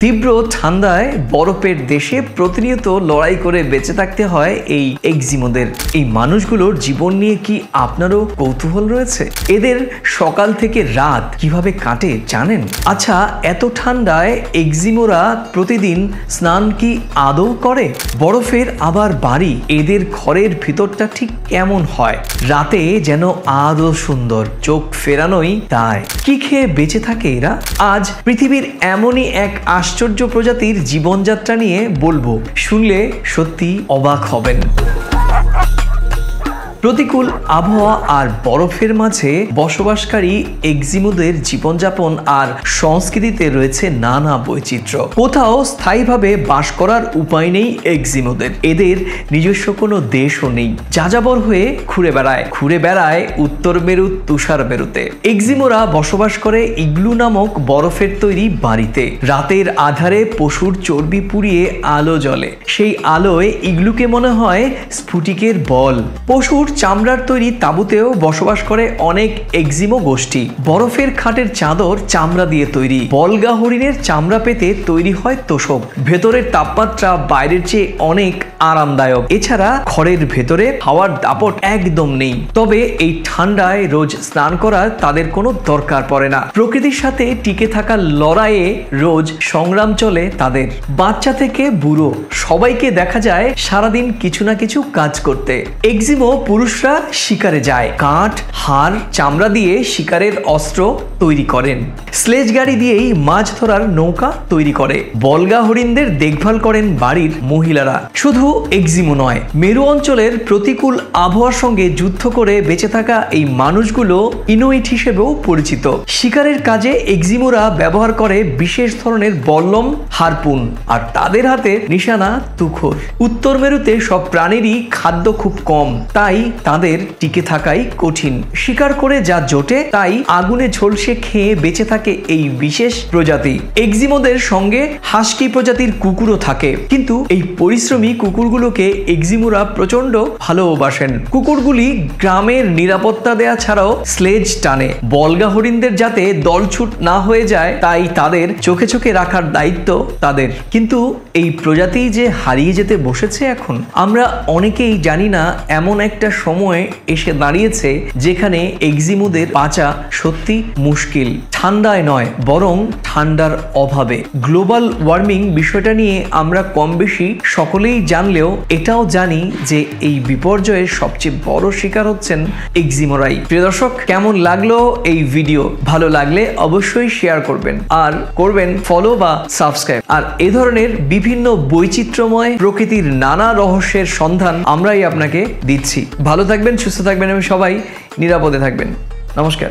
তীব্র ঠান্ডায় বরফের দেশে প্রতিনিয়ত লড়াই করে বেঁচে থাকতে হয় এই এক্সিমোদের। এই মানুষগুলোর জীবন নিয়ে কি আপনারও কৌতূহল রয়েছে? এদের সকাল থেকে রাত কিভাবে কাটে জানেন? আচ্ছা, এত ঠান্ডায় এক্সিমোরা প্রতিদিন স্নান কি আদৌ করে? বরফের আবার বাড়ি, এদের ঘরের ভিতরটা ঠিক কেমন হয়? রাতে যেন আদৌ সুন্দর, চোখ ফেরানোই তাই। কি খেয়ে বেঁচে থাকে এরা? আজ পৃথিবীর এমনই এক আশ্চর্য প্রজাতির জীবনযাত্রা নিয়ে বলবো, শুনলে সত্যি অবাক হবেন। প্রতিকূল আবহাওয়া আর বরফের মাঝে বসবাসকারী এক্সিমোদের জীবনযাপন আর সংস্কৃতিতে রয়েছে নানা বৈচিত্র্য। কোথাও স্থায়ীভাবে বাস করার উপায় নেই এক্সিমোদের। এদের নিজস্ব কোনো দেশও নেই। যাযাবর হয়ে ঘুরে বেড়ায় উত্তর মেরু, তুষার মেরুতে। এক্সিমোরা বসবাস করে ইগলু নামক বরফের তৈরি বাড়িতে। রাতের আধারে পশুর চর্বি পুড়িয়ে আলো জ্বলে। সেই আলোয় ইগলুকে মনে হয় স্ফটিকের বল। পশুর চামড়ার তৈরি তাঁবুতেও বসবাস করে অনেক এক্সিমো গোষ্ঠী। বরফের খাটের চাদর চামড়া দিয়ে তৈরি। বলগা হরিণের চামড়া পেতে তৈরি হয় তোশক। ভেতরের তাপমাত্রা বাইরের চেয়ে অনেক আরামদায়ক। এছাড়া ঘরের ভেতরে হাওয়ার দাপট একদম নেই। তবে এই ঠান্ডায় রোজ স্নান করার তাদের কোনো দরকার পড়ে না। প্রকৃতির সাথে টিকে থাকার লড়াইয়ে রোজ সংগ্রাম চলে তাদের। বাচ্চা থেকে বুড়ো সবাইকে দেখা যায় সারাদিন কিছু না কিছু কাজ করতে। এক্সিমো পুরুষরা শিকারে যায়। কাঠ, হাড়, চামড়া দিয়ে শিকারের অস্ত্র তৈরি করেন। স্লেজ গাড়ি দিয়েই মাছ ধরার নৌকা তৈরি করে। বলগা হরিণদের দেখভাল করেন বাড়ির মহিলারা। শুধু এক্সিমো নয়, মেরু অঞ্চলের প্রতিকূল আবহাওয়ার সঙ্গে যুদ্ধ করে বেঁচে থাকা এই মানুষগুলো ইনুইট হিসেবেও পরিচিত। শিকারের কাজে এক্সিমোরা ব্যবহার করে বিশেষ ধরনের বল্লম, হারপুন, আর তাদের হাতে নিশানা তুখোর। উত্তর মেরুতে সব প্রাণীরই খাদ্য খুব কম, তাই তাদের টিকে থাকাই কঠিন। শিকার করে যা জোটে তাই আগুনে ঝলসে খেয়ে বেঁচে থাকে এই বিশেষ প্রজাতি। এক্সিমোদের সঙ্গে হাস্কি প্রজাতির কুকুরও থাকে, কিন্তু এই পরিশ্রমী কুকুরগুলোকে এক্সিমোরা প্রচন্ড ভালোবাসেন। কুকুরগুলি গ্রামের নিরাপত্তা দেয়া ছাড়াও স্লেজ টানে। বলগা হরিণদের যাতে দলছুট না হয়ে যায় তাই তাদের চোখে চোখে রাখার দায়িত্ব তাদের। কিন্তু এই প্রজাতি যে হারিয়ে যেতে বসেছে এখন। আমরা অনেকেই জানি না এমন একটা সময় এসে দাঁড়িয়েছে যেখানে এক্সিমোদের বাঁচা সত্যি মুশকিল। ঠান্ডায় নয়, বরং ঠান্ডার অভাবে। গ্লোবাল ওয়ার্মিং বিষয়টা নিয়ে আমরা কম বেশি সকলেই জানলেও এটাও জানি যে এই বিপর্যয়ের সবচেয়ে বড় শিকার হচ্ছেন এক্সিমোরাই। প্রিয় দর্শক, কেমন লাগলো এই ভিডিও? ভালো লাগলে অবশ্যই শেয়ার করবেন, আর করবেন ফলো বা সাবস্ক্রাইব। আর এ ধরনের বিভিন্ন বৈচিত্র্যময় প্রকৃতির নানা রহস্যের সন্ধান আমরাই আপনাকে দিচ্ছি। ভালো থাকবেন, সুস্থ থাকবেন এবং সবাই নিরাপদে থাকবেন। নমস্কার।